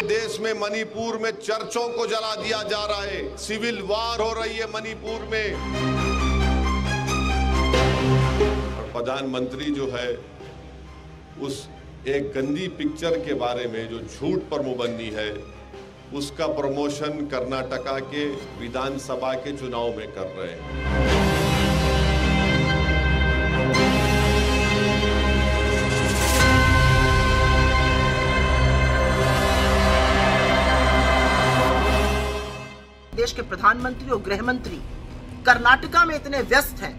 देश में मणिपुर में चर्चों को जला दिया जा रहा है, सिविल वार हो रही है मणिपुर में। और प्रधानमंत्री जो है उस एक गंदी पिक्चर के बारे में जो झूठ पर मुबन्नी है, उसका प्रमोशन कर्नाटका के विधानसभा के चुनाव में कर रहे हैं। देश के प्रधानमंत्री और गृह मंत्री कर्नाटका में इतने व्यस्त हैं,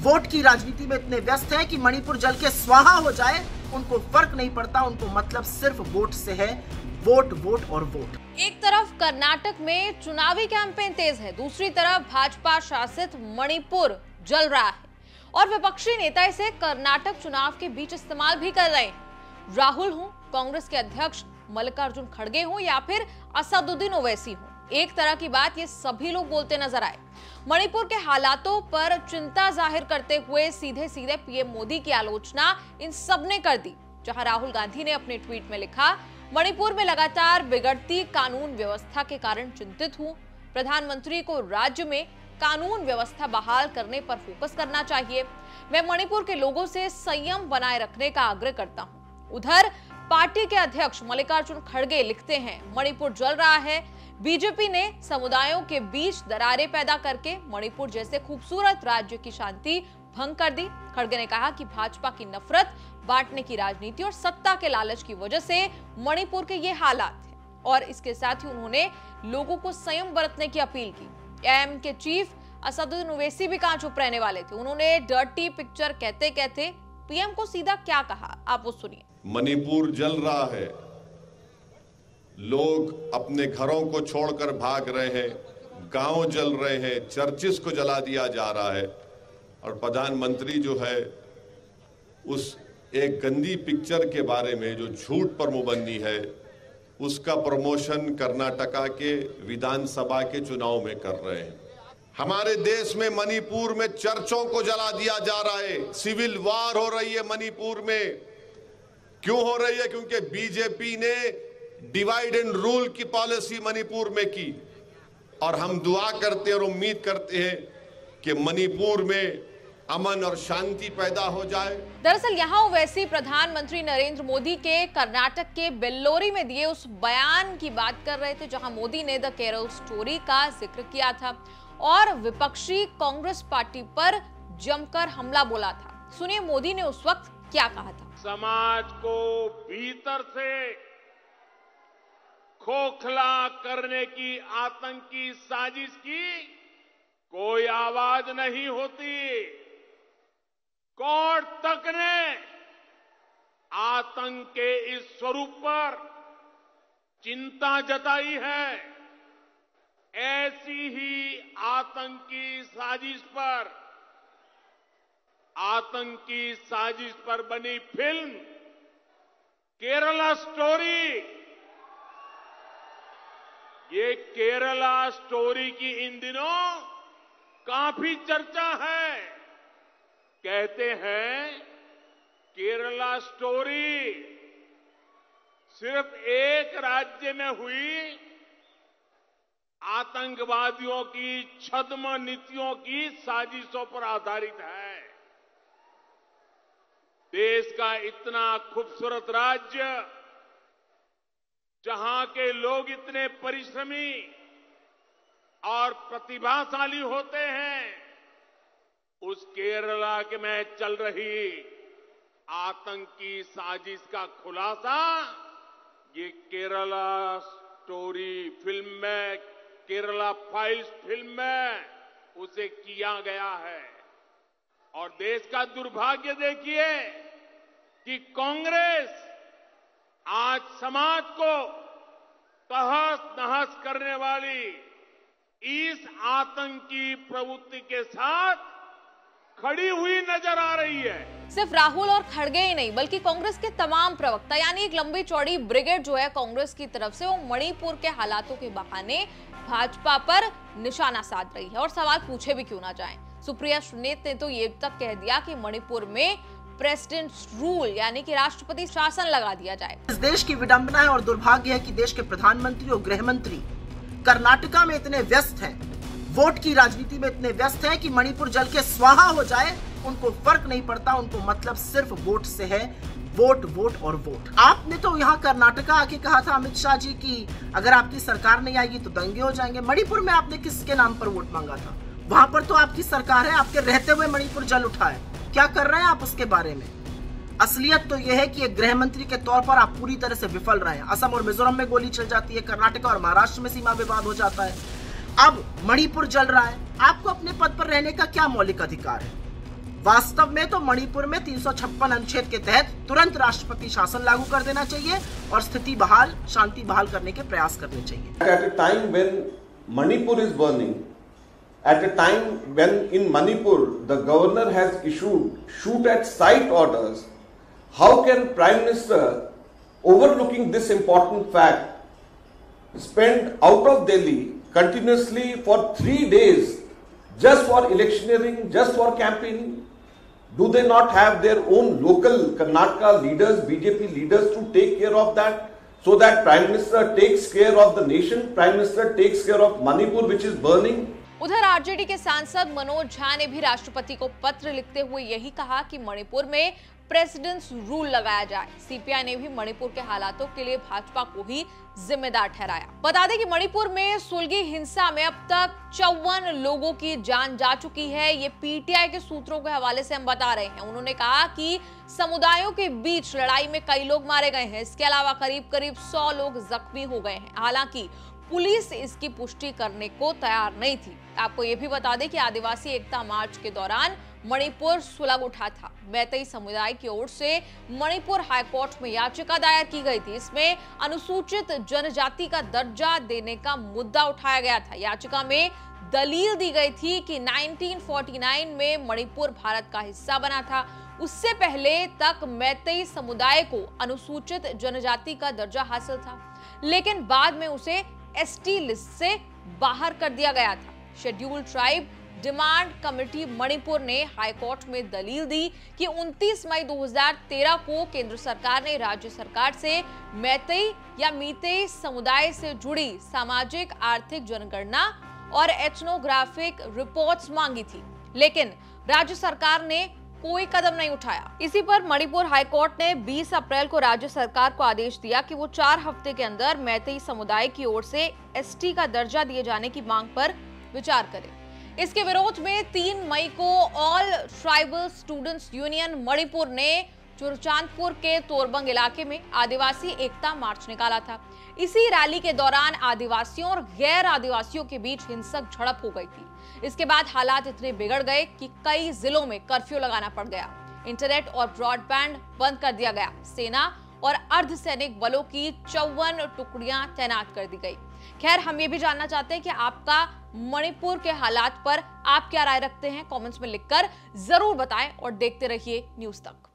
वोट की राजनीति में इतने व्यस्त हैं कि मणिपुर जल के स्वाहा हो जाए उनको फर्क नहीं पड़ता। उनको मतलब सिर्फ वोट से है, वोट वोट और वोट। एक तरफ कर्नाटक में चुनावी कैंपेन तेज है, दूसरी तरफ भाजपा शासित मणिपुर जल रहा है और विपक्षी नेता इसे कर्नाटक चुनाव के बीच इस्तेमाल भी कर रहे हैं। राहुल हो, कांग्रेस के अध्यक्ष मल्लिकार्जुन खड़गे हो या फिर असदुद्दीन ओवैसी हो, एक तरह की बात ये सभी लोग बोलते नजर आए। मणिपुर के हालातों पर चिंता जाहिर करते हुए सीधे सीधे पीएम मोदी की आलोचना इन सब ने कर दी। जहां राहुल गांधी ने अपने ट्वीट में लिखा, मणिपुर में लगातार बिगड़ती कानून व्यवस्था के कारण चिंतित हूं। प्रधानमंत्री को राज्य में कानून व्यवस्था बहाल करने पर फोकस करना चाहिए। मैं मणिपुर के लोगों से संयम बनाए रखने का आग्रह करता हूं। उधर पार्टी के अध्यक्ष मल्लिकार्जुन खड़गे लिखते हैं, मणिपुर जल रहा है। बीजेपी ने समुदायों के बीच दरारें पैदा करके मणिपुर जैसे खूबसूरत राज्य की शांति भंग कर दी। खड़गे ने कहा कि भाजपा की नफरत, बांटने की राजनीति और सत्ता के लालच की वजह से मणिपुर के ये हालात हैं और इसके साथ ही उन्होंने लोगों को संयम बरतने की अपील की। एएम के चीफ असदुद्दीन ओवैसी भी कहां चुप रहने वाले थे। उन्होंने डर्टी पिक्चर कहते कहते पीएम को सीधा क्या कहा, आप वो सुनिए। मणिपुर जल रहा है, लोग अपने घरों को छोड़कर भाग रहे हैं, गांव जल रहे हैं, चर्चिस को जला दिया जा रहा है और प्रधानमंत्री जो है उस एक गंदी पिक्चर के बारे में जो झूठ पर मुबन्नी है, उसका प्रमोशन कर्नाटका के विधानसभा के चुनाव में कर रहे हैं। हमारे देश में मणिपुर में चर्चों को जला दिया जा रहा है, सिविल वार हो रही है मणिपुर में। क्यों हो रही है? क्योंकि बीजेपी ने डिवाइड एंड रूल की पॉलिसी मणिपुर में की और हम दुआ करते हैं और उम्मीद करते हैं कि मणिपुर में अमन और शांति पैदा हो जाए। दरअसल यहाँ ओवैसी प्रधानमंत्री नरेंद्र मोदी के कर्नाटक के बेल्लोरी में दिए उस बयान की बात कर रहे थे जहां मोदी ने द केरल स्टोरी का जिक्र किया था और विपक्षी कांग्रेस पार्टी पर जमकर हमला बोला था। सुनिए मोदी ने उस वक्त क्या कहा था। समाज को भीतर से खोखला करने की आतंकी साजिश की कोई आवाज नहीं होती। कोर्ट तक ने आतंक के इस स्वरूप पर चिंता जताई है। ऐसी ही आतंकी साजिश पर बनी फिल्म केरला स्टोरी, ये केरला स्टोरी की इन दिनों काफी चर्चा है। कहते हैं केरला स्टोरी सिर्फ एक राज्य में हुई आतंकवादियों की छद्म नीतियों की साजिशों पर आधारित है। देश का इतना खूबसूरत राज्य, जहां के लोग इतने परिश्रमी और प्रतिभाशाली होते हैं, उस केरला के में चल रही आतंकी साजिश का खुलासा ये केरला स्टोरी फिल्म में, केरला फाइल्स फिल्म में उसे किया गया है। और देश का दुर्भाग्य देखिए कि कांग्रेस आज समाज को तहस नहस करने वाली इस आतंकी प्रवृत्ति के साथ खड़ी हुई नजर आ रही है। सिर्फ राहुल और खड़गे ही नहीं बल्कि कांग्रेस के तमाम प्रवक्ता, यानी एक लंबी चौड़ी ब्रिगेड जो है कांग्रेस की तरफ से, वो मणिपुर के हालातों के बहाने भाजपा पर निशाना साध रही है और सवाल पूछे भी क्यों ना जाएं। सुप्रिया सुनेत ने तो ये तक कह दिया कि मणिपुर में प्रेसिडेंट्स रूल यानी कि राष्ट्रपति शासन लगा दिया जाए। इस देश की विडंबना है और दुर्भाग्य है कि देश के प्रधानमंत्री और गृह मंत्री कर्नाटका में इतने व्यस्त हैं, वोट की राजनीति में इतने व्यस्त हैं कि मणिपुर जल के स्वाहा हो जाए उनको फर्क नहीं पड़ता। उनको मतलब सिर्फ वोट से है, वोट वोट और वोट। आपने तो यहाँ कर्नाटका आके कहा था अमित शाह जी की अगर आपकी सरकार नहीं आएगी तो दंगे हो जाएंगे। मणिपुर में आपने किसके नाम पर वोट मांगा था? वहां पर तो आपकी सरकार है, आपके रहते हुए मणिपुर जल उठा है। क्या कर रहे हैं आप उसके बारे में? असलियत तो यह है कि एक गृह मंत्री के तौर पर आप पूरी तरह से विफल रहे हैं। असम और मिजोरम में गोली चल जाती है, कर्नाटका और महाराष्ट्र में सीमा विवाद हो जाता है, अब मणिपुर जल रहा है। आपको अपने पद पर रहने का क्या मौलिक अधिकार है? वास्तव में तो मणिपुर में 356 अनुच्छेद के तहत तुरंत राष्ट्रपति शासन लागू कर देना चाहिए और स्थिति बहाल, शांति बहाल करने के प्रयास करने चाहिए। At a time when Manipur is burning, at a time when in Manipur the governor has issued shoot at sight orders, how can Prime Minister, overlooking this important fact, spend out of Delhi continuously for 3 days just for electioneering, just for campaigning? Do they not have their own local Karnataka leaders, BJP leaders to take care of that? So that Prime Minister takes care of the nation, Prime Minister takes care of Manipur which is burning. उधर RJD के सांसद मनोज झा ने भी राष्ट्रपति को पत्र लिखते हुए यही कहा कि मणिपुर में प्रेसिडेंट्स रूल लगाया जाए। सीपीआई ने भी मणिपुर के हालातों के लिए भाजपा को ही जिम्मेदार ठहराया। बता दें कि मणिपुर में सुलगी हिंसा में अब तक 54 लोगों की जान जा चुकी है। ये पीटीआई के सूत्रों के हवाले से हम बता रहे हैं। उन्होंने कहा कि समुदायों के बीच लड़ाई में कई लोग मारे गए हैं। इसके अलावा करीब 100 लोग जख्मी हो गए हैं। हालांकि पुलिस इसकी पुष्टि करने को तैयार नहीं थी। आपको ये भी बता दें कि आदिवासी एकता मार्च के दौरान मणिपुर सुलग उठा था। मैतेई समुदाय की ओर से मणिपुर हाईकोर्ट में याचिका दायर की गई थी। इसमें अनुसूचित जनजाति का दर्जा देने का मुद्दा उठाया गया था। याचिका में दलील दी गई थी कि 1949 में मणिपुर भारत का हिस्सा बना था। उससे पहले तक मैतेई समुदाय को अनुसूचित जनजाति का दर्जा हासिल था, लेकिन बाद में उसे एसटी लिस्ट से बाहर कर दिया गया था। Scheduled tribe demand committee Manipur ने हाईकोर्ट में दलील दी कि 29 मई 2013 को केंद्र सरकार ने राज्य सरकार से मैतेई या मीतेई समुदाय से जुड़ी सामाजिक आर्थिक जनगणना और एथनोग्राफिक रिपोर्ट्स मांगी थी, लेकिन राज्य सरकार ने कोई कदम नहीं उठाया। इसी पर मणिपुर हाईकोर्ट ने 20 अप्रैल को राज्य सरकार को आदेश दिया कि वो 4 हफ्ते के अंदर मैतेई समुदाय की ओर से एसटी का दर्जा दिए जाने की मांग पर विचार करे। इसके विरोध में 3 मई को all tribal students union Manipur ने चुरचांदपुर के तोरबंग इलाके में आदिवासी एकता मार्च निकाला था। इसी रैली के दौरान आदिवासियों और गैर आदिवासियों के बीच हिंसक झड़प हो गई थी। इसके बाद हालात इतने बिगड़ गए कि कई जिलों में कर्फ्यू लगाना पड़ गया। इंटरनेट और ब्रॉडबैंड बंद कर दिया गया। सेना और अर्धसैनिक बलों की 54 टुकड़ियां तैनात कर दी गई। खैर, हम ये भी जानना चाहते हैं कि आपका मणिपुर के हालात पर आप क्या राय रखते हैं। कमेंट्स में लिखकर जरूर बताएं और देखते रहिए न्यूज़ तक।